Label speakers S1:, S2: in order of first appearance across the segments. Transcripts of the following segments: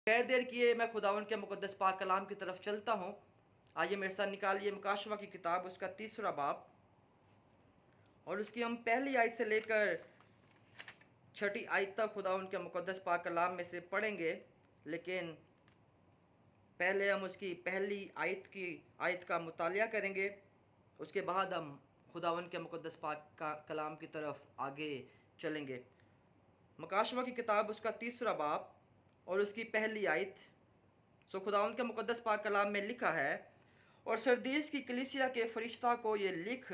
S1: गैर देर किए मैं खुदावंद के मुकद्दस पाक कलाम की तरफ चलता हूँ। आइए मेरे साथ निकालिए मुकाशवा की किताब, उसका 3रा बाब, और उसकी हम पहली आयत से लेकर 6ठी आयत तक खुदावंद के मुकद्दस पाक कलाम में से पढ़ेंगे। लेकिन पहले हम उसकी पहली आयत का मुतालिया करेंगे। उसके बाद हम खुदावंद के मुकद्दस पाक का कलाम की तरफ आगे चलेंगे। मुकाशवा की किताब, उसका 3रा बाब और उसकी पहली आयत। खुदावंद के मुकद्दस पाक कलाम में लिखा है, और सरदीस की कलीसिया के फरिश्ता को ये लिख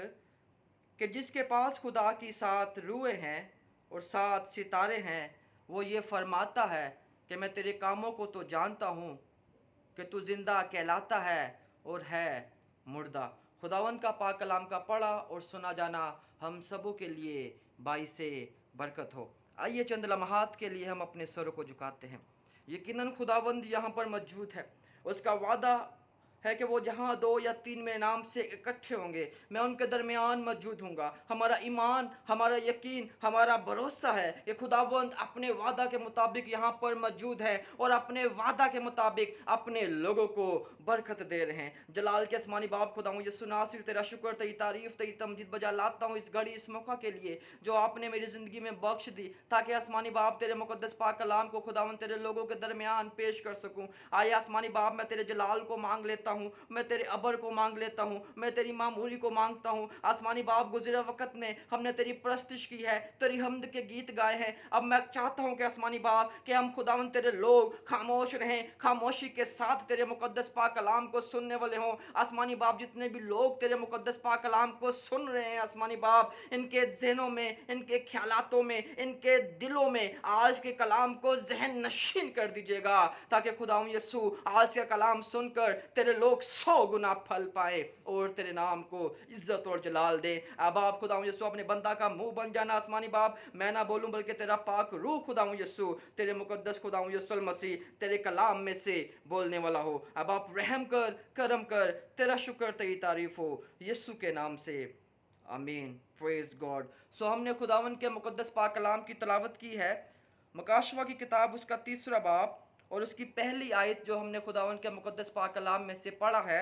S1: कि जिसके पास खुदा की 7 रूहें हैं और 7 सितारे हैं, वो ये फरमाता है कि मैं तेरे कामों को तो जानता हूँ कि तू जिंदा कहलाता है और है मुर्दा। खुदावंद का पाक कलाम का पढ़ा और सुना जाना हम सबों के लिए बाइस बरकत हो। आइए चंद लम्हात के लिए हम अपने सरों को झुकाते हैं। यकीनन खुदावंद यहाँ पर मौजूद है। उसका वादा है कि वो जहाँ 2 या 3 मेरे नाम से इकट्ठे होंगे, मैं उनके दरमियान मौजूद हूँगा। हमारा ईमान, हमारा यकीन, हमारा भरोसा है कि खुदावंद अपने वादा के मुताबिक यहाँ पर मौजूद है और अपने वादा के मुताबिक अपने लोगों को बरकत दे रहे हैं। जलाल के आसमानी बाप खुदा हूँ, यीशु नासिर, तेरा शुक्र, तेरी तारीफ, तेरी तमजीद बजा लाता हूँ इस घड़ी, इस मौका के लिए जो आपने मेरी ज़िंदगी में बख्श दी, ताकि आसमानी बाप तेरे मुकद्दस पाक कलाम को खुदावंद तेरे लोगों के दरमियान पेश कर सकूँ। आया आसमानी बाप, मैं तेरे जलाल को मांग लेता हूँ, मैं तेरे अबर को मांग लेता हूँ, मैं तेरी मामूरी को मांगता हूँ। आसमानी बाप, गुज़रे वक्त में हमने तेरी प्रस्तिश की है, तेरी हमद के गीत गाए हैं। अब मैं चाहता हूँ कि आसमानी बाप कि हम खुदावंद तेरे लोग खामोश रहें, खामोशी के साथ तेरे मुकद्दस पाक कलाम को सुनने वाले हों। आसमानी बाप, जितने भी लोग तेरे मुकद्दस पाक कलाम को सुन रहे हैं आसमानी बाप, इनके ज़हनों में, इनके ख्यालातों में, इनके दिलों में आज के कलाम को ज़हन नशीन कर दीजिएगा, ताकि खुदावंद यीशु आज का कलाम सुनकर तेरे लोग 100 गुना फल पाए और तेरे नाम को इज्जत और जलाल दे। अब आप खुदावंद यीशु अपने बंदा का मुंह बन जाना आसमानी बाप, मैं ना बोलूं बल्कि तेरा पाक रूह खुदावंद यीशु, तेरे मुकद्दस खुदावंद यीशु मसीह तेरे कलाम में से बोलने वाला हो। अब आप रहम कर, करम कर, तेरा शुक्र, तेरी तारीफ हो, यीशु के नाम से, आमीन। Praise God. हमने खुदावंद के मुकद्दस पाक कलाम की तलावत की है। मुकाशवा की किताब, उसका 3रा बाब और उसकी पहली आयत जो हमने खुदावंद के मुकद्दस पाक कलाम में से पढ़ा है।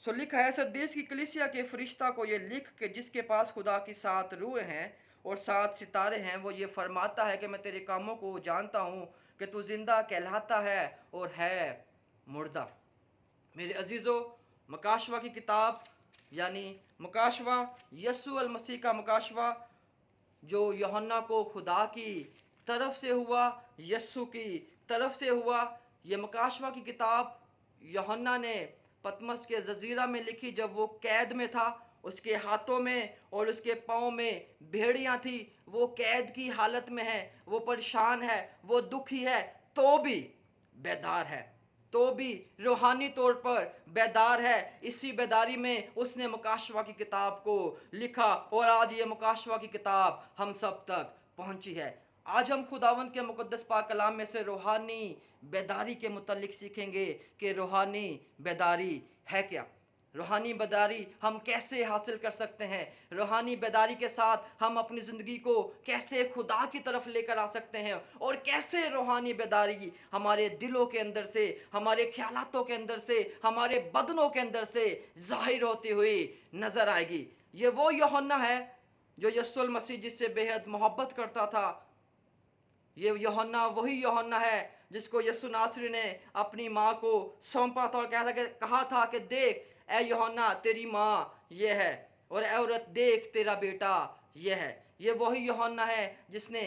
S1: लिखा है, सरदेश की कलीसिया के फरिश्ता को ये लिख कि जिसके पास खुदा की 7 रूहें हैं और 7 सितारे हैं, वो ये फरमाता है कि मैं तेरे कामों को जानता हूँ कि तू जिंदा कहलाता है और है मुर्दा। मेरे अजीज़ों, मुकाशवा की किताब यानी मुकाशवा यस्सु अल मसीह का मुकाशवा जो यूहन्ना को खुदा की तरफ से हुआ, यस्सु की तरफ से हुआ। ये मुकाशवा की किताब यूहन्ना ने पतमस के जजीरा में लिखी जब वो कैद में था। उसके हाथों में और उसके पाँव में भेड़ियां थी। वो कैद की हालत में है, वो परेशान है, वो दुखी है, तो भी बेदार है, तो भी रूहानी तौर पर बेदार है। इसी बेदारी में उसने मुकाशवा की किताब को लिखा और आज ये मुकाशवा की किताब हम सब तक पहुंची है। आज हम खुदावंद के मुकद्दस पाक कलाम में से रूहानी बेदारी के मुतालिक सीखेंगे कि रूहानी बेदारी है क्या, रूहानी बेदारी हम कैसे हासिल कर सकते हैं, रूहानी बेदारी के साथ हम अपनी ज़िंदगी को कैसे खुदा की तरफ लेकर आ सकते हैं, और कैसे रूहानी बेदारी हमारे दिलों के अंदर से, हमारे ख्यालातों के अंदर से, हमारे बदनों के अंदर से जाहिर होती हुई नज़र आएगी। ये वो यूहन्ना है जो यीशु मसीह जिससे बेहद मोहब्बत करता था। ये यूहन्ना वही यूहन्ना है जिसको यीशु नासरी ने अपनी माँ को सौंपा था और कहा था कि देख ए यूहन्ना, तेरी माँ ये है, और ए औरत देख तेरा बेटा ये है। ये वही यूहन्ना है जिसने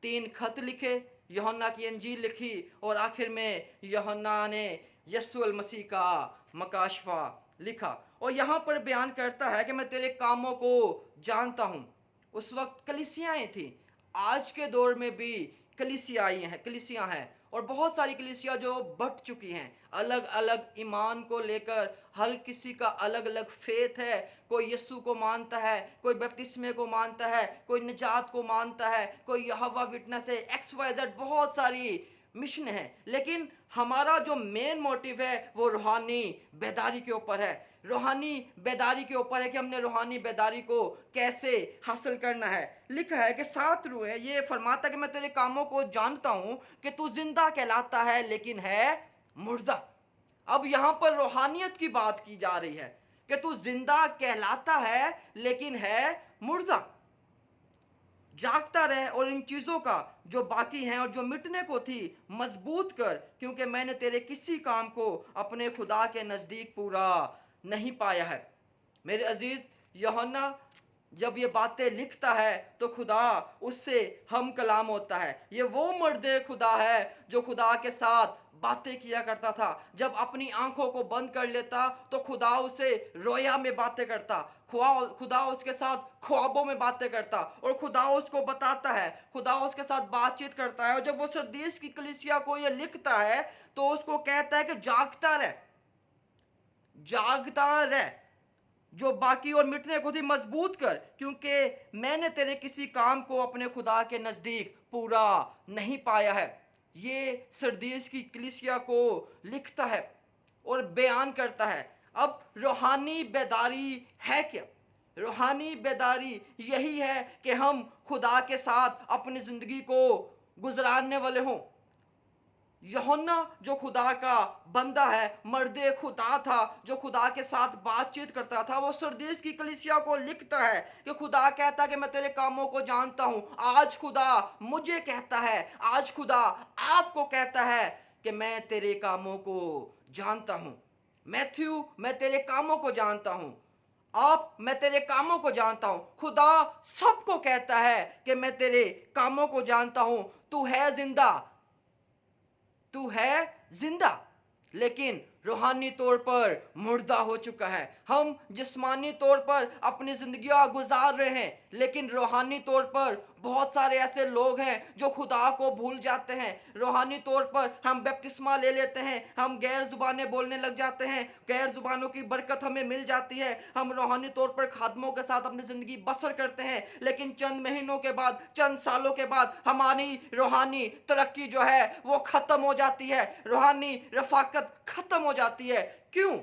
S1: 3 खत लिखे, यूहन्ना की अंजील लिखी और आखिर में यूहन्ना ने यीशु अल मसीह का मकाशवा लिखा। और यहाँ पर बयान करता है कि मैं तेरे कामों को जानता हूँ। उस वक्त कलीसियाएं थी, आज के दौर में भी कलीसियां हैं और बहुत सारी कलीसिया जो बट चुकी हैं। अलग अलग ईमान को लेकर हर किसी का अलग अलग फेथ है। कोई यीशु को मानता है, कोई बपतिस्मे को मानता है, कोई निजात को मानता है, कोई यहोवा विटनेस है, XYZ बहुत सारी मिशन है। लेकिन हमारा जो मेन मोटिव है वो रूहानी बेदारी के ऊपर है। रूहानी बेदारी के ऊपर है कि हमने रूहानी बेदारी को कैसे हासिल करना है। लिखा है कि 7 रूह है, ये फरमाता है कि मैं तेरे कामों को जानता हूँ कि तू जिंदा कहलाता है लेकिन है मुर्दा। अब यहाँ पर रूहानियत की बात की जा रही है कि तू जिंदा कहलाता है लेकिन है मुर्दा। जागता रहे और इन चीजों का जो बाकी हैं और जो मिटने को थी मजबूत कर, क्योंकि मैंने तेरे किसी काम को अपने खुदा के नजदीक पूरा नहीं पाया है। मेरे अजीज, यूहन्ना जब ये बातें लिखता है तो खुदा उससे हम कलाम होता है। ये वो मर्द खुदा है जो खुदा के साथ बातें किया करता था। जब अपनी आंखों को बंद कर लेता तो खुदा उसे रोया में बातें करता, खुदा उसके साथ ख्वाबों में बातें करता और खुदा उसको बताता है, खुदा उसके साथ बातचीत करता है। और जब वो सरदीस की कलीसिया को ये लिखता है तो उसको कहता है कि जागता रह, जागता रह, जो बाकी और मिटने को थी मजबूत कर, क्योंकि मैंने तेरे किसी काम को अपने खुदा के नजदीक पूरा नहीं पाया है। ये सरदीस की कलीसिया को लिखता है और बयान करता है। अब रूहानी बेदारी है क्या? रूहानी बेदारी यही है कि हम खुदा के साथ अपनी जिंदगी को गुजराने वाले हों। यूहन्ना जो खुदा का बंदा है, मर्द खुदा था, जो खुदा के साथ बातचीत करता था, वो सरदीस की कलीसिया को लिखता है कि खुदा कहता है कि मैं तेरे कामों को जानता हूं। आज खुदा मुझे कहता है, आज खुदा आपको कहता है कि मैं तेरे कामों को जानता हूं। मैथ्यू, मैं तेरे कामों को जानता हूं। आप, मैं तेरे कामों को जानता हूं। खुदा सबको कहता है कि मैं तेरे कामों को जानता हूं। तू है जिंदा, तू है जिंदा, लेकिन रूहानी तौर पर मुर्दा हो चुका है। हम जिस्मानी तौर पर अपनी जिंदगियां गुजार रहे हैं, लेकिन रूहानी तौर पर बहुत सारे ऐसे लोग हैं जो खुदा को भूल जाते हैं। रूहानी तौर पर हम बपतिस्मा ले लेते हैं, हम गैर जुबानें बोलने लग जाते हैं, गैर जुबानों की बरकत हमें मिल जाती है, हम रूहानी तौर पर खादमों के साथ अपनी जिंदगी बसर करते हैं। लेकिन चंद महीनों के बाद, चंद सालों के बाद हमारी रूहानी तरक्की जो है वो खत्म हो जाती है, रूहानी रफाकत खत्म हो जाती है। क्यों?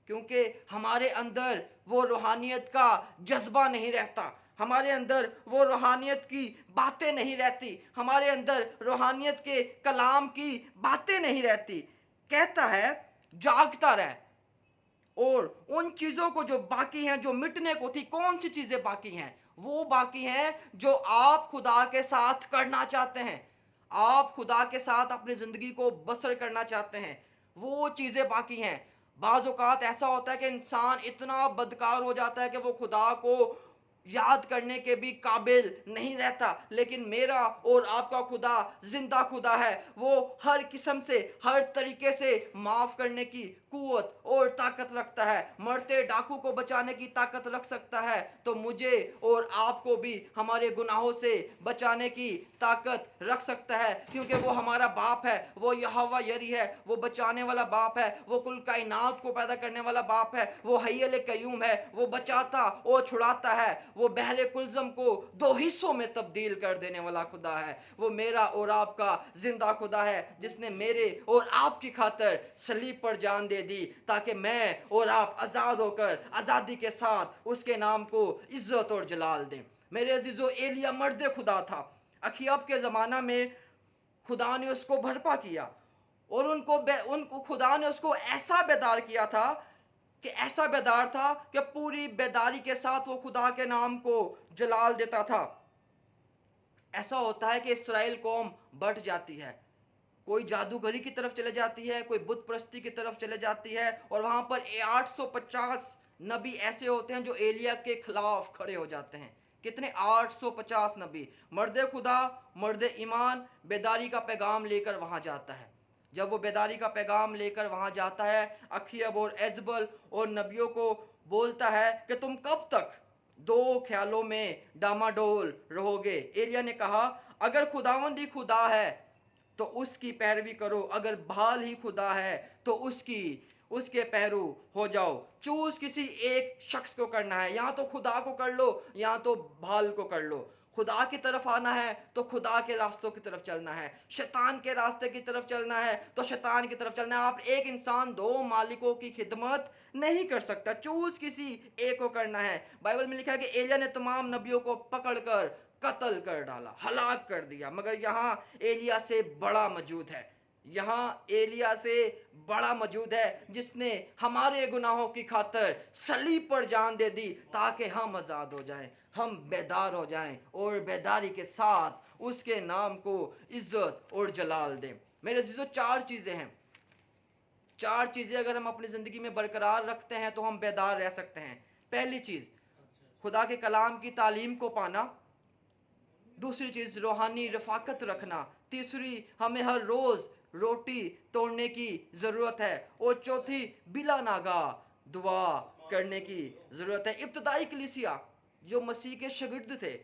S1: क्योंकि हमारे अंदर वो रूहानियत का जज्बा नहीं रहता, हमारे अंदर वो रूहानियत की बातें नहीं रहती, हमारे अंदर रूहानियत के कलाम की बातें नहीं रहती। कहता है जागता रह और उन चीजों को जो बाकी हैं, जो मिटने को थी। कौन सी चीजें बाकी हैं? वो बाकी हैं जो आप खुदा के साथ करना चाहते हैं, आप खुदा के साथ अपनी जिंदगी को बसर करना चाहते हैं, वो चीजें बाकी हैं। बाज़ औक़ात ऐसा होता है कि इंसान इतना बदकार हो जाता है कि वो खुदा को याद करने के भी काबिल नहीं रहता। लेकिन मेरा और आपका खुदा जिंदा खुदा है, वो हर किस्म से, हर तरीके से माफ करने की कुव्वत और ताकत रखता है, मरते डाकू को बचाने की ताकत रख सकता है, तो मुझे और आपको भी हमारे गुनाहों से बचाने की ताकत रख सकता है, क्योंकि वो हमारा बाप है, वो यहोवा यरी है, वो बचाने वाला बाप है, वो कुल कायनात को पैदा करने वाला बाप है, वो हय्यल कयूम है, वो बचाता और छुड़ाता है, वो बहरे कुलजम को दो हिस्सों में तब्दील कर देने वाला खुदा है। वो मेरा और आपका जिंदा खुदा है, जिसने मेरे और आपकी खातिर सलीब पर जान दे दी, ताकि मैं और आप आजाद होकर आजादी के साथ उसके नाम को इज्जत और जलाल दें। मेरे अजीजों, एलिया मर्द खुदा था। अखियब के जमाना में खुदा ने उसको भरपा किया और उनको खुदा ने उसको ऐसा बेदार किया था कि ऐसा बेदार था कि पूरी बेदारी के साथ वो खुदा के नाम को जलाल देता था। ऐसा होता है कि इस्राएल कौम बढ़ जाती है, कोई जादूगरी की तरफ चले जाती है, कोई बुत परस्ती की तरफ चले जाती है, और वहां पर 850 नबी ऐसे होते हैं जो एलिया के खिलाफ खड़े हो जाते हैं। कितने? 850 नबी, मर्द खुदा, मर्द ईमान, बेदारी का पैगाम लेकर वहां जाता है। जब वो बेदारी का पैगाम लेकर वहां जाता है, अखियब और एजबल और नबियों को बोलता है कि तुम कब तक दो ख्यालों में डामाडोल रहोगे। एलिया ने कहा, अगर खुदावंद ही खुदा है तो उसकी पैरवी करो, अगर बाल ही खुदा है तो उसके पैरू हो जाओ। चूज किसी एक शख्स को करना है, या तो खुदा को कर लो या तो बाल को कर लो। خدا کی طرف آنا ہے تو خدا کے راستوں کی طرف چلنا ہے، شیطان کے راستے کی طرف چلنا ہے تو شیطان کی طرف چلنا ہے۔ آپ ایک انسان دو مالکوں کی خدمت نہیں کر سکتا، چوز کسی ایک کو کرنا ہے۔ بائبل میں لکھا ہے کہ ایلیہ نے تمام نبیوں کو پکڑ کر قتل کر ڈالا، ہلاک کر دیا، مگر یہاں ایلیہ سے بڑا موجود ہے، یہاں ایلیہ سے بڑا موجود ہے جس نے ہمارے گناہوں کی خاطر صلیب پر جان دے دی تاکہ ہم آزاد ہو جائیں، ہم بیدار ہو جائیں اور بیداری کے ساتھ اس کے نام کو عزت اور جلال دیں۔ میرے عزیزو، چار چیزیں ہیں، چار چیزیں اگر ہم اپنی زندگی میں برقرار رکھتے ہیں تو ہم بیدار رہ سکتے ہیں۔ پہلی چیز، خدا کے کلام کی تعلیم کو پانا۔ دوسری چیز، روحانی رفاقت رکھنا۔ تیسری، ہمیں ہر روز روٹی توڑنے کی ضرورت ہے۔ اور چوتھی، بلا ناگاہ دعا کرنے کی ضرورت ہے۔ ابتدائی کلیسیا جو مسیح کے شاگرد تھے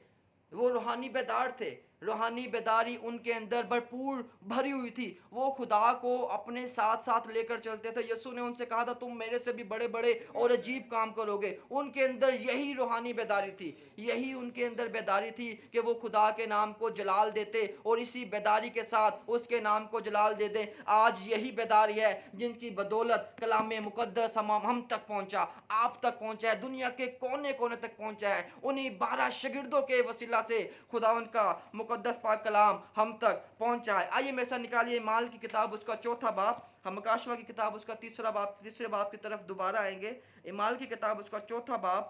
S1: وہ روحانی بیدار تھے، روحانی بیداری ان کے اندر بھرپور بھری ہوئی تھی، وہ خدا کو اپنے ساتھ ساتھ لے کر چلتے تھے۔ یسوع نے ان سے کہا تھا تم میرے سے بھی بڑے بڑے اور عجیب کام کرو گے۔ ان کے اندر یہی روحانی بیداری تھی، یہی ان کے اندر بیداری تھی کہ وہ خدا کے نام کو جلال دیتے اور اسی بیداری کے ساتھ اس کے نام کو جلال دے دیں۔ آج یہی بیداری ہے جن کی بدولت کلام مقدس ہم تک پہنچا، آپ تک پہنچا ہے، دنیا کے کونے کونے تک پہنچا ہے۔ انہی 12 شاگردوں کے وسیلہ سے خداوند کا مقدس پاک کلام ہم تک پہنچا ہے۔ آئیے میرے ساتھ نکالیے اعمال کی کتاب اس کا چوتھا باب، ہم مکاشوہ کی کتاب اس کا تیسرے باب کی طرف دوبارہ آئیں گے۔ اعمال کی کتاب اس کا چوتھا باب،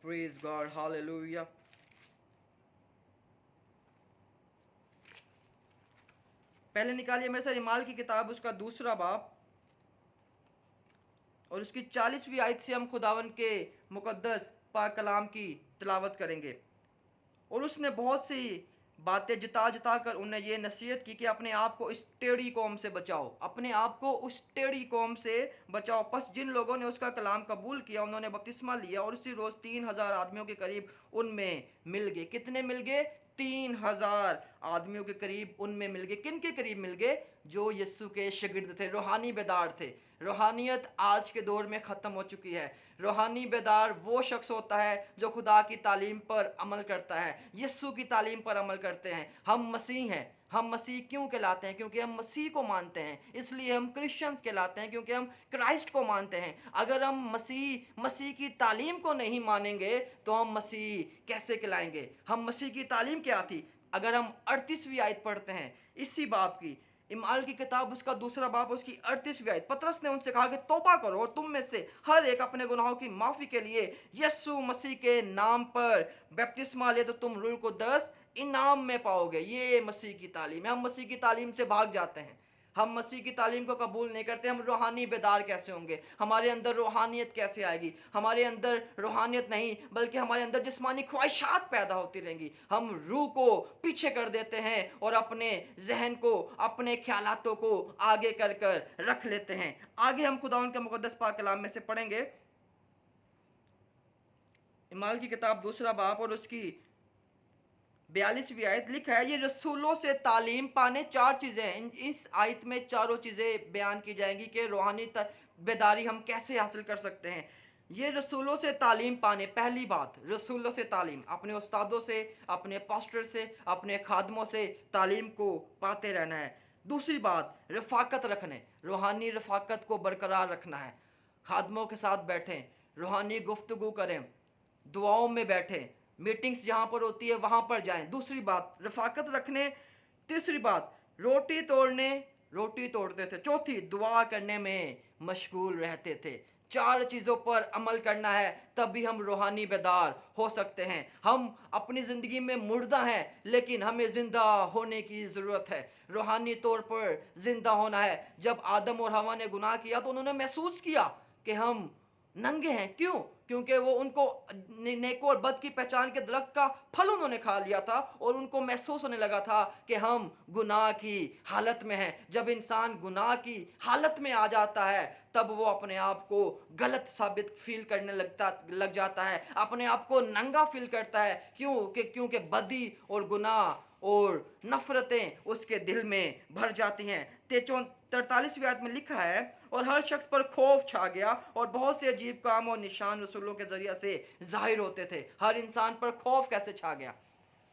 S1: پریز گاڈ، ہاللویہ۔ پہلے نکالیے میرے ساتھ اعمال کی کتاب اس کا دوسرا باب اور اس کی 40ویں آیت سے ہم خداوند کے مقدس پاک کلام کی تلاوت کریں گے۔ اور اس نے بہت سی باتیں جتا جتا کر انہیں یہ نصیحت کی کہ اپنے آپ کو اس ٹیڑھی قوم سے بچاؤ، اپنے آپ کو اس ٹیڑھی قوم سے بچاؤ۔ پس جن لوگوں نے اس کا کلام قبول کیا انہوں نے بپتسمہ لیا اور اسی روز 3000 آدمیوں کے قریب ان میں مل گئے۔ کتنے مل گئے؟ 3000 آدمیوں کے قریب ان میں مل گئے۔ کن کے قریب مل گئے؟ جو یسوع کے شاگرد تھے، روحانی بیدار تھے۔ روحانیت آج کے دور میں ختم ہو چکی ہے۔ روحانی بیدار وہ شخص ہوتا ہے جو خدا کی تعلیم پر عمل کرتا ہے، یسوع کی تعلیم پر عمل کرتے ہیں۔ ہم مسیح ہیں، ہم مسیح کیوں کہلاتے ہیں؟ کیونکہ ہم مسیح کو مانتے ہیں، اس لیے ہم کرسچنز کہلاتے ہیں، کیونکہ ہم کرائسٹ کو مانتے ہیں۔ اگر ہم مسیح کی تعلیم کو نہیں مانیں گے تو ہم مسیح کیسے کہلائیں گے؟ ہم مسیح کی تعلیم کیا تھی؟ اگر ہم 38ویں آیت پڑھتے ہیں اسی باب کی، اعمال کی کتاب اس کا دوسرا باب اس کی 38ویں آیت، پطرس نے ان سے کہا کہ توبہ کرو اور تم میں سے ہر ایک اپنے گناہوں کی معافی کے لیے یسوع مسیح کے نام پر بپتسمہ لے تو تم روح القدس انعام میں پاؤ گے۔ یہ مسیح کی تعلیم ہے۔ ہم مسیح کی تعلیم سے بھاگ جاتے ہیں، ہم مسیح کی تعلیم کو قبول نہیں کرتے۔ ہم روحانی بیدار کیسے ہوں گے؟ ہمارے اندر روحانیت کیسے آئے گی؟ ہمارے اندر روحانیت نہیں بلکہ ہمارے اندر جسمانی خواہشات پیدا ہوتی رہیں گی۔ ہم روح کو پیچھے کر دیتے ہیں اور اپنے ذہن کو، اپنے خیالاتوں کو آگے کر رکھ لیتے ہیں۔ آگے ہم خداوند کے مقدس پاک کلام میں سے پڑھیں گے، اعمال کی کتاب دوسرا باب اور اس کی 42ویں آیت، لکھا ہے یہ رسولوں سے تعلیم پانے، چار چیزیں ہیں اس آیت میں، چاروں چیزیں بیان کی جائیں گی کہ روحانی بیداری ہم کیسے حاصل کر سکتے ہیں۔ یہ رسولوں سے تعلیم پانے، پہلی بات رسولوں سے تعلیم، اپنے استادوں سے، اپنے پاسٹر سے، اپنے خادموں سے تعلیم کو پاتے رہنا ہے۔ دوسری بات رفاقت رکھنے، روحانی رفاقت کو برقرار رکھنا ہے۔ خادموں کے ساتھ بیٹھیں، روحانی گفتگو کریں، دعاؤں میں بیٹھیں، میٹنگز جہاں پر ہوتی ہے وہاں پر جائیں۔ دوسری بات رفاقت رکھنے، تیسری بات روٹی توڑتے تھے، چوتھی دعا کرنے میں مشغول رہتے تھے۔ چار چیزوں پر عمل کرنا ہے تب بھی ہم روحانی بیدار ہو سکتے ہیں۔ ہم اپنی زندگی میں مردہ ہیں لیکن ہمیں زندہ ہونے کی ضرورت ہے، روحانی طور پر زندہ ہونا ہے۔ جب آدم اور حوا نے گناہ کیا تو انہوں نے محسوس کیا کہ ہم ننگے ہیں۔ کیوں؟ کیونکہ وہ ان کو نیک اور بد کی پہچان کے درخت کا پھل انہوں نے کھا لیا تھا اور ان کو محسوس ہونے لگا تھا کہ ہم گناہ کی حالت میں ہیں۔ جب انسان گناہ کی حالت میں آ جاتا ہے تب وہ اپنے آپ کو غلط ثابت فیل کرنے لگ جاتا ہے، اپنے آپ کو ننگا فیل کرتا ہے۔ کیونکہ بدی اور گناہ اور نفرتیں اس کے دل میں بھر جاتی ہیں۔ 43वीं आयत में लिखा है, और हर शख्स पर खौफ छा गया और बहुत से अजीब काम और निशान रसूलों के जरिए से जाहिर होते थे। हर इंसान पर खौफ कैसे छा गया?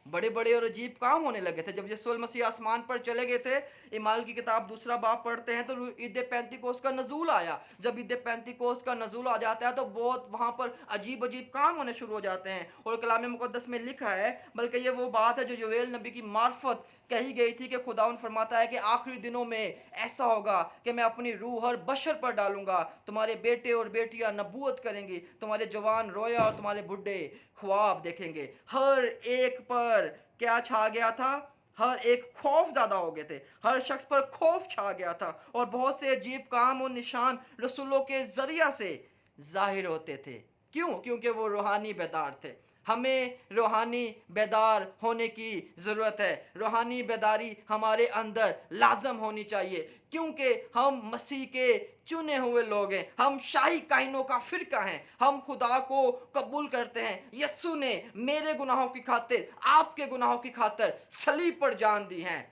S1: बड़े बड़े और अजीब काम होने लगे थे। जब यीशु मसीह आसमान पर चले गए थे, इमाल की किताब 2 बाब पढ़ते हैं तो ईद पेंतिकोस का नजूल आया। जब ईद पेंतिकोस का नजूल आ जाता है तो बहुत वहां पर अजीब अजीब काम होने शुरू हो जाते हैं। और कलाम मुकद्दस में लिखा है, बल्कि ये वो बात है जो योएल नबी की मार्फत कही गई थी कि खुदावंद फरमाता है कि आखिरी दिनों में ऐसा होगा कि मैं अपनी रूह हर बशर पर डालूंगा। तुम्हारे बेटे और बेटियां नबूवत करेंगी, तुम्हारे जवान रोया और तुम्हारे बुढ़े ख्वाब देखेंगे। हर एक पर क्या छा गया था? हर एक खौफ ज्यादा हो गए थे। हर शख्स पर खौफ छा गया था और बहुत से अजीब काम और निशान रसूलों के जरिया से जाहिर होते थे। क्यों? क्योंकि वो रूहानी बेदार थे। हमें रूहानी बेदार होने की ज़रूरत है। रूहानी बेदारी हमारे अंदर लाजम होनी चाहिए, क्योंकि हम मसीह के चुने हुए लोग हैं। हम शाही काइनों का फिरका हैं। हम खुदा को कबूल करते हैं। यस्सु ने मेरे गुनाहों की खातिर, आपके गुनाहों की खातिर सलीब पर जान दी है,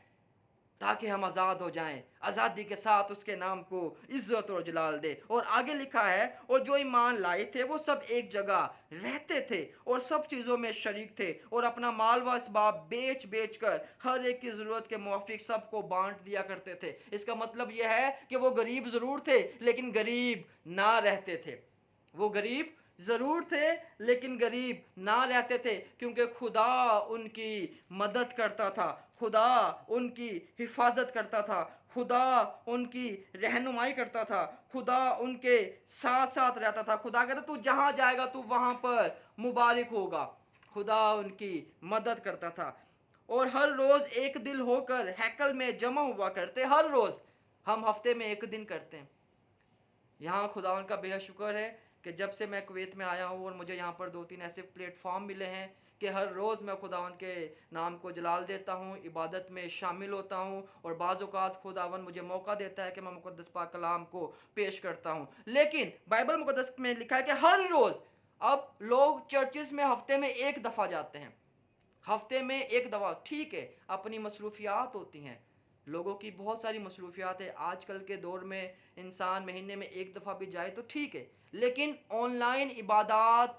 S1: ताकि हम आज़ाद हो जाएं, आज़ादी के साथ उसके नाम को इज्जत और जलाल दे। और आगे लिखा है, और जो ईमान लाए थे वो सब एक जगह रहते थे और सब चीज़ों में शरीक थे और अपना माल व असबाब बेच बेच कर हर एक की ज़रूरत के मुआफिक सबको बांट दिया करते थे। इसका मतलब यह है कि वो गरीब ज़रूर थे लेकिन गरीब ना रहते थे। वो गरीब जरूर थे लेकिन गरीब ना रहते थे, क्योंकि खुदा उनकी मदद करता था, खुदा उनकी हिफाजत करता था, खुदा उनकी रहनुमाई करता था, खुदा उनके साथ साथ रहता था। खुदा कहता तू जहां जाएगा तू वहां पर मुबारक होगा। खुदा उनकी मदद करता था और हर रोज एक दिल होकर हैकल में जमा हुआ करते। हर रोज हम हफ्ते में एक दिन करते हैं। यहाँ खुदावन का बेहद शुक्र है कि जब से मैं कुवैत में आया हूँ और मुझे यहाँ पर 2-3 ऐसे प्लेटफॉर्म मिले हैं कि हर रोज़ मैं खुदावन के नाम को जलाल देता हूँ, इबादत में शामिल होता हूँ और बाज़ औक़ात खुदावन मुझे मौका देता है कि मैं मुक़द्दस पाक कलाम को पेश करता हूँ। लेकिन बाइबल मुक़द्दस में लिखा है कि हर रोज़, अब लोग चर्चिस में हफ्ते में एक दफ़ा जाते हैं, हफ्ते में एक दफ़ा, ठीक है, अपनी मसरूफियात होती हैं, लोगों की बहुत सारी मसरूफियात है। आजकल के दौर में इंसान महीने में एक दफ़ा भी जाए तो ठीक है, लेकिन ऑनलाइन इबादत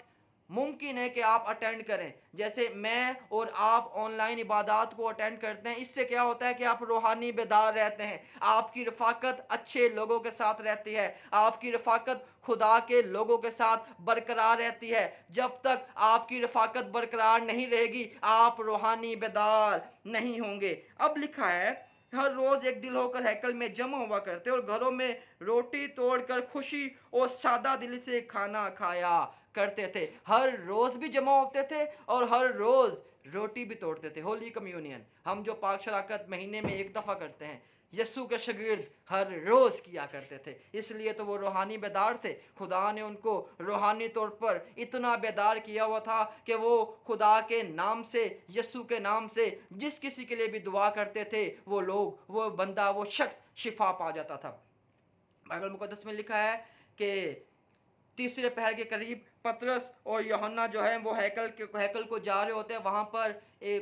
S1: मुमकिन है कि आप अटेंड करें। जैसे मैं और आप ऑनलाइन इबादत को अटेंड करते हैं, इससे क्या होता है कि आप रूहानी बेदार रहते हैं, आपकी रफाकत अच्छे लोगों के साथ रहती है, आपकी रफाकत खुदा के लोगों के साथ बरकरार रहती है। जब तक आपकी रफाकत बरकरार नहीं रहेगी आप रूहानी बेदार नहीं होंगे। अब लिखा है, हर रोज एक दिल होकर हैकल में जमा हुआ करते और घरों में रोटी तोड़कर खुशी और सादा दिली से खाना खाया करते थे। हर रोज भी जमा होते थे और हर रोज रोटी भी तोड़ते थे। होली कम्युनियन हम जो पाक शराकत महीने में एक दफा करते हैं, यस्सु के शागिर्द हर रोज किया करते थे। इसलिए तो वो रूहानी बेदार थे। खुदा ने उनको रूहानी तौर पर इतना बेदार किया हुआ था कि वो खुदा के नाम से, यस्सु के नाम से जिस किसी के लिए भी दुआ करते थे, वो लोग, वो बंदा, वो शख्स शिफा पा जाता था। बाइबल मुकद्दस में लिखा है कि तीसरे पहर के करीब पतरस और यूहन्ना जो है वो हैकल को जा रहे होते हैं। वहां पर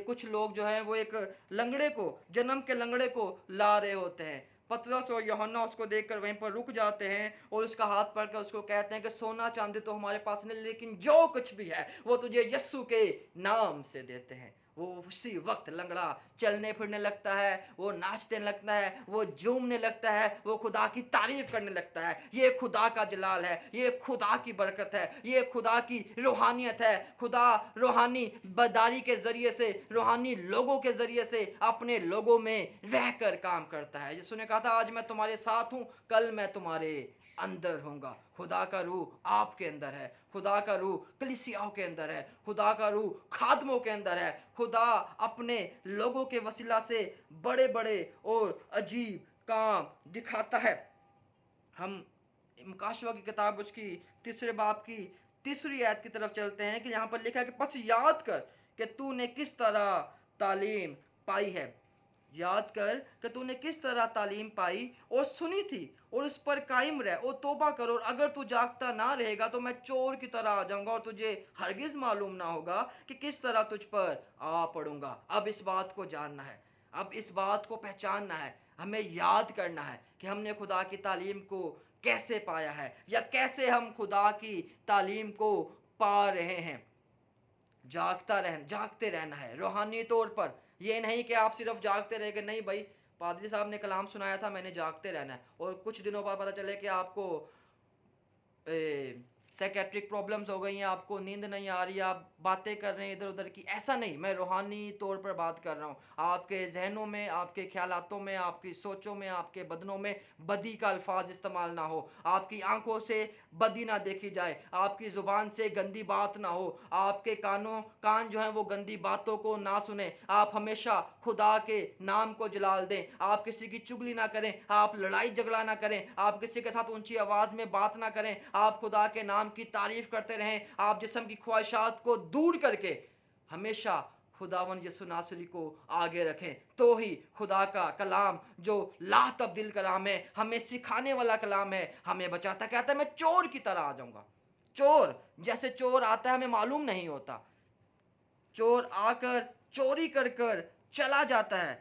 S1: कुछ लोग जो हैं वो एक लंगड़े को, जन्म के लंगड़े को ला रहे होते हैं। पतरस और यूहन्ना उसको देखकर वहीं पर रुक जाते हैं और उसका हाथ पकड़ कर उसको कहते हैं कि सोना चांदी तो हमारे पास नहीं, लेकिन जो कुछ भी है वो तुझे यस्सु के नाम से देते हैं। वो उसी वक्त लंगड़ा चलने फिरने लगता है, वो नाचने लगता है, वो झूमने लगता है, वो खुदा की तारीफ करने लगता है। ये खुदा का जलाल है, ये खुदा की बरकत है, ये खुदा की रूहानियत है। खुदा रूहानी बदारी के जरिए से, रूहानी लोगों के जरिए से अपने लोगों में रहकर काम करता है। यीशु ने कहा था, आज मैं तुम्हारे साथ हूं, कल मैं तुम्हारे अंदर होऊंगा। खुदा का रूह आपके अंदर है, खुदा का रूह कलीसियाओं के अंदर है, खुदा का रूह खादमों के अंदर है। खुदा अपने लोगों के वसीला से बड़े बड़े और अजीब काम दिखाता है। हम मुकाशवा की किताब उसकी 3 बाब की 3री आयत की तरफ चलते हैं कि यहाँ पर लिखा है कि बस याद कर कि तूने किस तरह तालीम पाई है। याद कर कि तूने किस तरह तालीम पाई और सुनी थी और उस पर कायम रह और तौबा कर। और अगर तू जागता ना रहेगा तो मैं चोर की तरह आ जाऊंगा और तुझे हरगिज मालूम ना होगा कि किस तरह तुझ पर आ पड़ूंगा। अब इस बात को जानना है, अब इस बात को पहचानना है, हमें याद करना है کہ ہم نے خدا کی تعلیم کو کیسے پایا ہے یا کیسے ہم خدا کی تعلیم کو پا رہے ہیں۔ جاگتے رہنا ہے روحانی طور پر، یہ نہیں کہ آپ صرف جاگتے رہ گئے، نہیں بھائی پادری صاحب نے کلام سنایا تھا میں نے جاگتے رہنا ہے، اور کچھ دنوں بعد پتہ چلے کہ آپ کو سیکیٹرک پرابلمز ہو گئی ہیں، آپ کو نیند نہیں آ رہی، آپ باتیں کر رہے ہیں ادھر ادھر کی، ایسا نہیں، میں روحانی طور پر بات کر رہا ہوں۔ آپ کے ذہنوں میں، آپ کے خیالاتوں میں، آپ کی سوچوں میں، آپ کے بدنوں میں بدی کا الفاظ استعمال نہ ہو، آپ کی آنکھوں سے بدی نہ دیکھی جائے، آپ کی زبان سے گندی بات نہ ہو، آپ کے کان جو ہیں وہ گندی باتوں کو نہ سنیں، آپ ہمیشہ خدا کے نام کو جلال دیں، آپ کسی کی چگلی نہ کریں، آپ لڑائی جھگڑا نہ کریں، آپ کسی کے ساتھ اونچی آواز میں بات نہ کریں، آپ خدا کے نام کی تعریف کرتے رہیں، آپ جسم کی خواہشات کو دور کر کے ہمیشہ خداوند یسوع ناصری کو آگے رکھیں، تو ہی خدا کا کلام جو لا تبدیل کلام ہے، ہمیں سکھانے والا کلام ہے، ہمیں بچاتا۔ کہتا ہے میں چور کی طرح آ جاؤں گا۔ چور جیسے چور آتا ہے ہمیں معلوم نہیں ہوتا، چور آ کر چوری کر کر چلا جاتا ہے،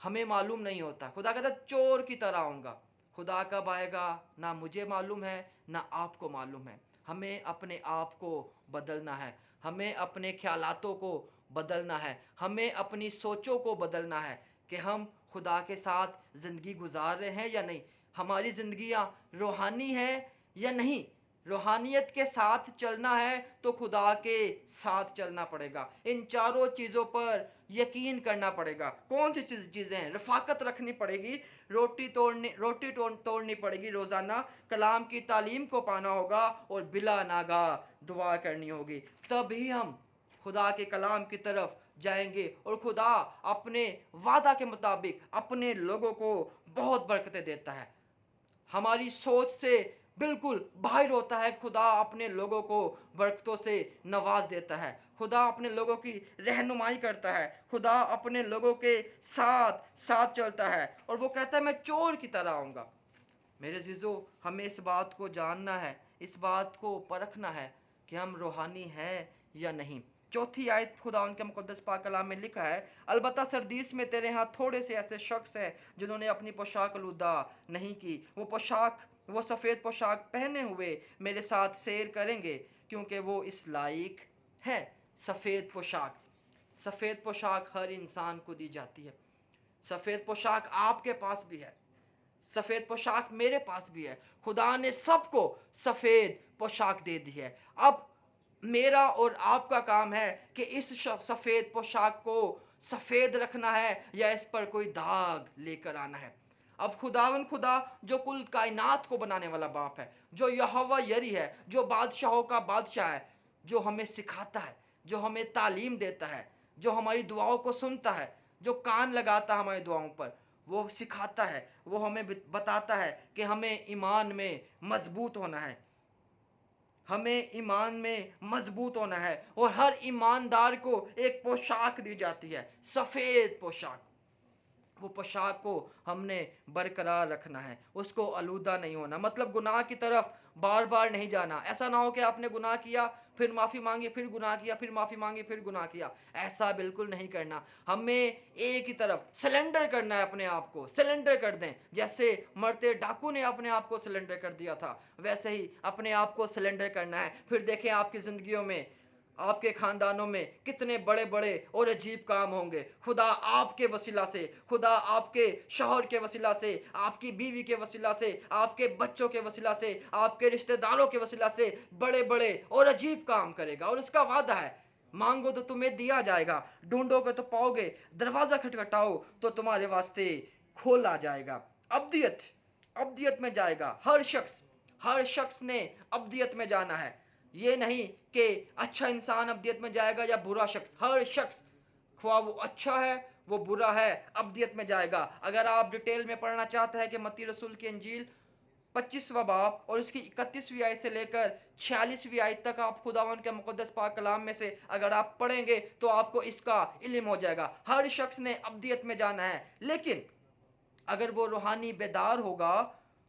S1: ہمیں معلوم نہیں ہوتا۔ خدا کہتا ہے چور کی طرح آؤں گا۔ خدا کب آئے گا نہ مجھے معلوم ہے نہ آپ کو معلوم ہے۔ ہمیں اپنے آپ کو بدلنا ہے، ہمیں اپنے خیالاتوں کو بدلنا ہے، ہمیں اپنی سوچوں کو بدلنا ہے کہ ہم خدا کے ساتھ زندگی گزار رہے ہیں یا نہیں، ہماری زندگیاں روحانی ہیں یا نہیں۔ روحانیت کے ساتھ چلنا ہے تو خدا کے ساتھ چلنا پڑے گا، ان چاروں چیزوں پر یقین کرنا پڑے گا۔ کون سی چیزیں ہیں؟ رفاقت رکھنی پڑے گی، روٹی توڑنی پڑے گی روزانہ، کلام کی تعلیم کو پانا ہوگا، اور بلا ناگاہ دعا کرنی ہوگی، تبھی ہم خدا کے کلام کی طرف جائیں گے، اور خدا اپنے وعدہ کے مطابق اپنے لوگوں کو بہت برکتیں دیتا ہے۔ ہماری سوچ سے بالکل باہر ہوتا ہے، خدا اپنے لوگوں کو برکتوں سے نواز دیتا ہے، خدا اپنے لوگوں کی رہنمائی کرتا ہے، خدا اپنے لوگوں کے ساتھ چلتا ہے، اور وہ کہتا ہے میں چور کی طرح آؤں گا۔ میرے عزیزو، ہمیں اس بات کو جاننا ہے، اس بات کو پرکھنا ہے کہ ہم روحانی ہیں یا نہیں۔ چوتھی آیت خدا ان کے مقدس پاک کلام میں لکھا ہے، البتہ سردیس میں تیرے ہاں تھوڑے سے ایسے شخص ہیں جنہوں نے اپنی پوشاک آلودہ نہیں کی، وہ سفید پوشاک پہنے ہوئے میرے ساتھ سیر کریں گے کیونکہ وہ اس لائق ہے۔ سفید پوشاک ہر انسان کو دی جاتی ہے، سفید پوشاک آپ کے پاس بھی ہے، سفید پوشاک میرے پاس بھی ہے، خدا نے سب کو سفید پوشاک دے دی ہے۔ اب میرا اور آپ کا کام ہے کہ اس سفید پوشاک کو سفید رکھنا ہے یا اس پر کوئی داغ لے کر آنا ہے۔ اب خدا جو کل کائنات کو بنانے والا باپ ہے، جو یہوہ یری ہے، جو بادشاہوں کا بادشاہ ہے، جو ہمیں سکھاتا ہے، جو ہمیں تعلیم دیتا ہے، جو ہماری دعاؤں کو سنتا ہے، جو کان لگاتا ہے ہماری دعاؤں پر، وہ سکھاتا ہے، وہ ہمیں بتاتا ہے کہ ہمیں ایمان میں مضبوط ہونا ہے، ہمیں ایمان میں مضبوط ہونا ہے، اور ہر ایماندار کو ایک پوشاک دی جاتی ہے، سفید پوشاک۔ وہ پوشاک کو ہم نے برقرار رکھنا ہے، اس کو آلودہ نہیں ہونا، مطلب گناہ کی طرف بار بار نہیں جانا۔ ایسا نہ ہو کہ آپ نے گناہ کیا پھر معافی مانگی، پھر گناہ کیا، پھر معافی مانگی، پھر گناہ کیا، ایسا بالکل نہیں کرنا۔ ہمیں ایک ہی طرف سلنڈر کرنا ہے، اپنے آپ کو سلنڈر کر دیں، جیسے مرتے ڈاکو نے اپنے آپ کو سلنڈر کر دیا تھا، ویسے ہی اپنے آپ کو سلنڈر کرنا ہے۔ پھر دیکھیں آپ کی زندگیوں میں، آپ کے خاندانوں میں کتنے بڑے بڑے اور عجیب کام ہوں گے، خدا آپ کے وسیلہ سے، خدا آپ کے شوہر کے وسیلہ سے، آپ کی بیوی کے وسیلہ سے، آپ کے بچوں کے وسیلہ سے، آپ کے رشتہ داروں کے وسیلہ سے بڑے بڑے اور عجیب کام کرے گا، اور اس کا وعدہ ہے، مانگو تو تمہیں دیا جائے گا، ڈھونڈو گے تو پاؤ گے، دروازہ کھٹکھٹاؤ تو تمہارے واسطے کھولا جائے گا۔ ابدیت میں جائے گا ہر شخص نے ابدیت میں جانا ہے۔ یہ نہیں کہ اچھا انسان ابدیت میں جائے گا یا برا شخص، ہر شخص خواہ وہ اچھا ہے وہ برا ہے ابدیت میں جائے گا۔ اگر آپ ڈیٹیل میں پڑھنا چاہتے ہیں کہ متی رسول کی انجیل 25واں باب اور اس کی 31ویں آیت سے لے کر 46ویں آیت تک آپ خداوند کے مقدس پاک کلام میں سے اگر آپ پڑھیں گے تو آپ کو اس کا علم ہو جائے گا۔ ہر شخص نے ابدیت میں جانا ہے، لیکن اگر وہ روحانی بیدار ہوگا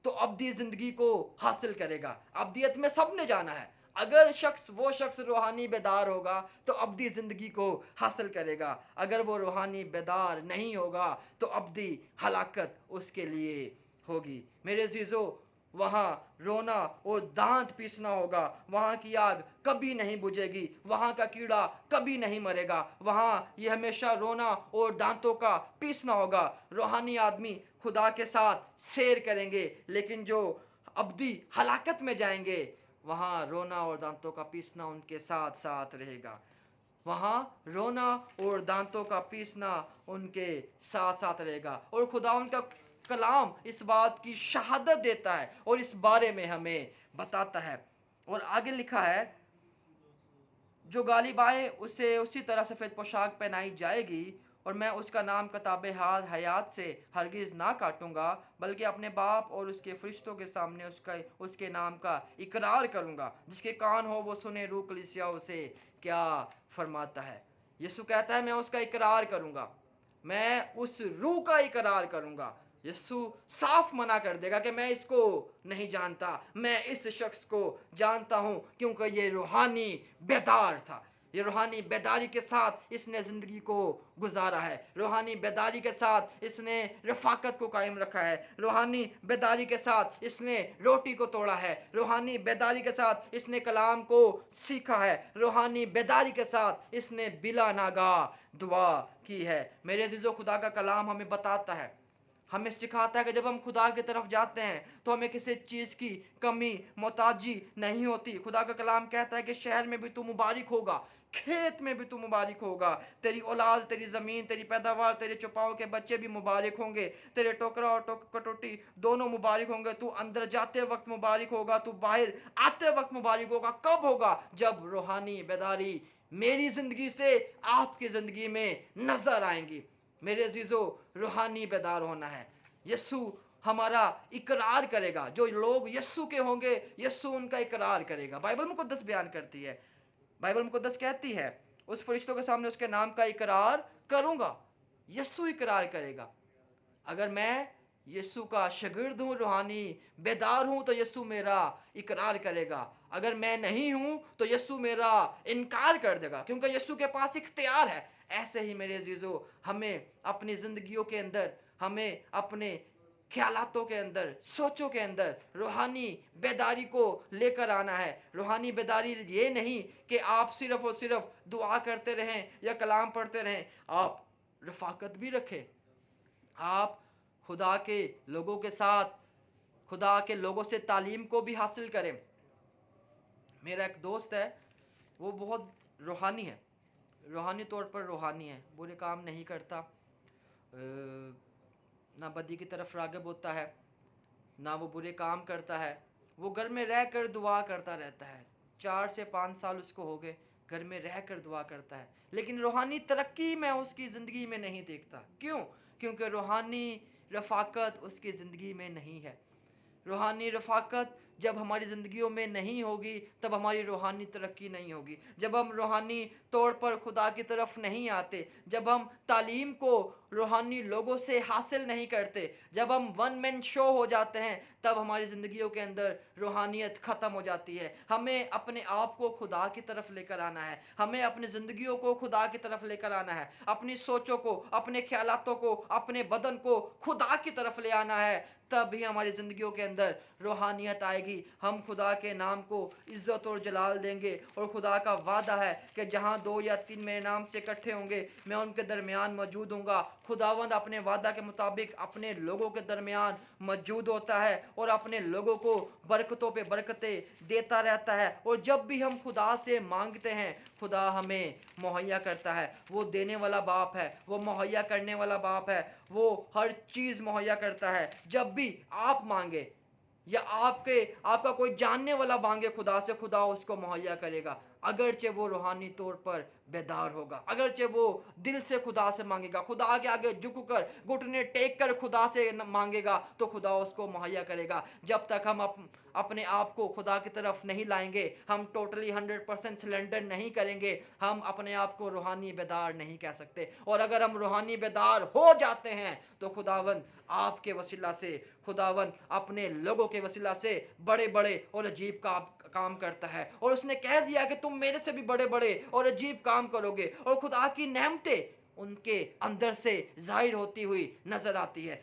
S1: تو ابدی زندگی کو حاصل کرے گا۔ ابدیت میں سب نے جانا ہے، اگر وہ شخص روحانی بیدار ہوگا تو ابدی زندگی کو حاصل کرے گا، اگر وہ روحانی بیدار نہیں ہوگا تو ابدی ہلاکت اس کے لیے होगी। मेरे अजीजों, वहां रोना और दांत पीसना होगा। वहां की आग कभी नहीं बुझेगी, वहां का कीड़ा कभी नहीं मरेगा। वहां ये हमेशा रोना और दांतों का पीसना होगा। रूहानी आदमी खुदा के साथ सैर करेंगे, लेकिन जो अब्दी हलाकत में जाएंगे, वहां रोना और दांतों का पीसना उनके साथ साथ रहेगा। वहां रोना और दांतों का पीसना उनके साथ साथ रहेगा। और खुदा उनका कलाम इस बात की शहादत देता है और इस बारे में हमें बताता है। और आगे लिखा है, जो गालिब आए उसे उसी तरह सफेद पोशाक पहनाई जाएगी, और मैं उसका नाम किताबे हयात से हरगिज ना काटूंगा, बल्कि अपने बाप और उसके फरिश्तों के सामने उसके नाम का इकरार करूंगा। जिसके कान हो वो सुने रूह कलीसियाओं से क्या फरमाता है। यीशु कहता है, मैं उसका इकरार करूंगा, मैं उस रूह का इकरार करूंगा। यीशु साफ मना कर देगा कि मैं इसको नहीं जानता, मैं इस शख्स को जानता हूं, क्योंकि ये रूहानी बेदार था। ये रूहानी बेदारी के साथ इसने जिंदगी को गुजारा है। रूहानी बेदारी के साथ इसने रफाकत को कायम रखा है। रूहानी बेदारी के साथ इसने रोटी को तोड़ा है। रूहानी बेदारी के साथ इसने कलाम को सीखा है। रूहानी बेदारी के साथ इसने बिला नागा दुआ की है। मेरे अजीजों, खुदा का कलाम हमें बताता है, हमें सिखाता है कि जब हम खुदा की तरफ जाते हैं तो हमें किसी चीज की कमी मोहताजी नहीं होती। खुदा का कलाम कहता है कि शहर में भी तू मुबारक होगा, खेत में भी तू मुबारक होगा, तेरी औलाद, तेरी जमीन, तेरी पैदावार, तेरे चौपाओं के बच्चे भी मुबारक होंगे, तेरे टोकरा और कटोटी दोनों मुबारक होंगे। तू अंदर जाते वक्त मुबारक होगा, तू बाहर आते वक्त मुबारक होगा। कब होगा? जब रूहानी बेदारी मेरी जिंदगी से आपकी जिंदगी में नजर आएंगी। मेरे अजीजों, रूहानी बेदार होना है। यस्सु हमारा इकरार करेगा। जो लोग यस्सु के होंगे, यस्सु उनका इकरार करेगा। बाइबल मुकद्दस बयान करती है, बाइबल मुकद्दस कहती है, उस फरिश्तों के सामने उसके नाम का इकरार करूंगा। यस्सु इकरार करेगा। अगर मैं यीशु का शागिर्द हूं, रूहानी बेदार हूं, तो यीशु मेरा इकरार करेगा। अगर मैं नहीं हूं तो यीशु मेरा इनकार कर देगा, क्योंकि यीशु के पास इख्तियार है। ऐसे ही मेरे अजीजों, हमें अपनी जिंदगियों के अंदर, हमें अपने ख्यालातों के अंदर, सोचों के अंदर रूहानी बेदारी को लेकर आना है। रूहानी बेदारी ये नहीं कि आप सिर्फ और सिर्फ दुआ करते रहें या कलाम पढ़ते रहें। आप रफाकत भी रखें, आप खुदा के लोगों के साथ, खुदा के लोगों से तालीम को भी हासिल करें। मेरा एक दोस्त है, वो बहुत रूहानी है, रूहानी तौर पर रूहानी है, बुरे काम नहीं करता, ना बदी की तरफ राग़िब होता है, ना वो बुरे काम करता है। वो घर में रह कर दुआ करता रहता है। 4 से 5 साल उसको हो गए, घर में रह कर दुआ करता है, लेकिन रूहानी तरक्की मैं उसकी ज़िंदगी में नहीं देखता। क्यों? क्योंकि रूहानी रफाकत उसकी ज़िंदगी में नहीं है। रूहानी रफाकत जब हमारी ज़िंदगियों में नहीं होगी, तब हमारी रूहानी तरक्की नहीं होगी। जब हम रूहानी तौर पर खुदा की तरफ नहीं आते, जब हम तालीम को रूहानी लोगों से हासिल नहीं करते, जब हम वन मैन शो हो जाते हैं, तब हमारी ज़िंदगियों के अंदर रूहानियत ख़त्म हो जाती है। हमें अपने आप को खुदा की तरफ लेकर आना है, हमें अपनी ज़िंदगियों को खुदा की तरफ लेकर आना है, अपनी सोचों को, अपने ख्यालातों को, अपने बदन को खुदा की तरफ ले आना है। तब भी हमारी ज़िंदगियों के अंदर रूहानियत आएगी। हम खुदा के नाम को इज्जत और जलाल देंगे। और खुदा का वादा है कि जहाँ 2 या 3 मेरे नाम से इकट्ठे होंगे, मैं उनके दरमियान मौजूद हूँगा। खुदावंद अपने वादा के मुताबिक अपने लोगों के दरमियान मौजूद होता है और अपने लोगों को बरकतों पे बरकतें देता रहता है। और जब भी हम खुदा से मांगते हैं, खुदा हमें मुहैया करता है। वो देने वाला बाप है, वो मुहैया करने वाला बाप है, वो हर चीज़ मुहैया करता है। जब भी आप मांगे या आपका कोई जानने वाला मांगे खुदा से, खुदा उसको मुहैया करेगा। अगरचे वो रूहानी तौर पर बेदार होगा, अगरचे वो दिल से खुदा से मांगेगा, खुदा के आगे झुक कर घुटने टेक कर खुदा से मांगेगा, तो खुदा उसको मुहैया करेगा। जब तक हम अपने आप को खुदा की तरफ नहीं लाएंगे, हम टोटली 100% सिलेंडर नहीं करेंगे, हम अपने आप को रूहानी बेदार नहीं कह सकते। और अगर हम रूहानी बेदार हो जाते हैं, तो खुदावन आपके वसीला से, खुदावन अपने लोगों के वसीला से बड़े बड़े और अजीब काम करता है। और उसने कह दिया कि तुम मेरे से भी बड़े बड़े और अजीब काम करोगे। और खुदा की नेमतें ان کے اندر سے ظاہر ہوتی ہوئی نظر آتی ہے.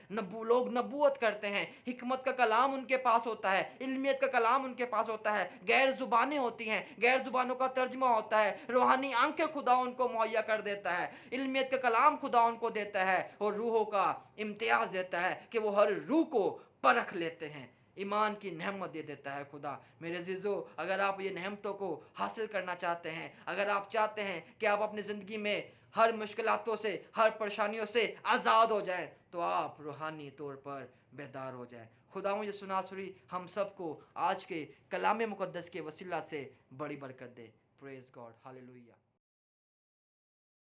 S1: لوگ نبوت کرتے ہیں, حکمت کا کلام ان کے پاس ہوتا ہے, علمیت کا کلام ان کے پاس ہوتا ہے, غیر زبانیں ہوتی ہیں, غیر زبانوں کا ترجمہ ہوتا ہے, روحانی آنکھیں خدا ان کو مہیا کر دیتا ہے, علمیت کا کلام خدا ان کو دیتا ہے, اور روحوں کا امتیاز دیتا ہے کہ وہ ہر روح کو پرکھ لیتے ہیں. ایمان کی نعمت دے دیتا ہے خدا. میرے عزیزو, اگر آپ یہ نعمتوں کو حاصل کرنا چاہتے ہیں, اگر آپ چاہتے ہیں کہ آپ اپنی زندگی میں ہر مشکلاتوں سے, ہر پریشانیوں سے آزاد ہو جائیں, تو آپ روحانی طور پر بیدار ہو جائیں. خدا مجھے سنا سری ہم سب کو آج کے کلام مقدس کے وسیلہ سے بڑی برکت دے. پریز گاڈ, ہاللیلویہ.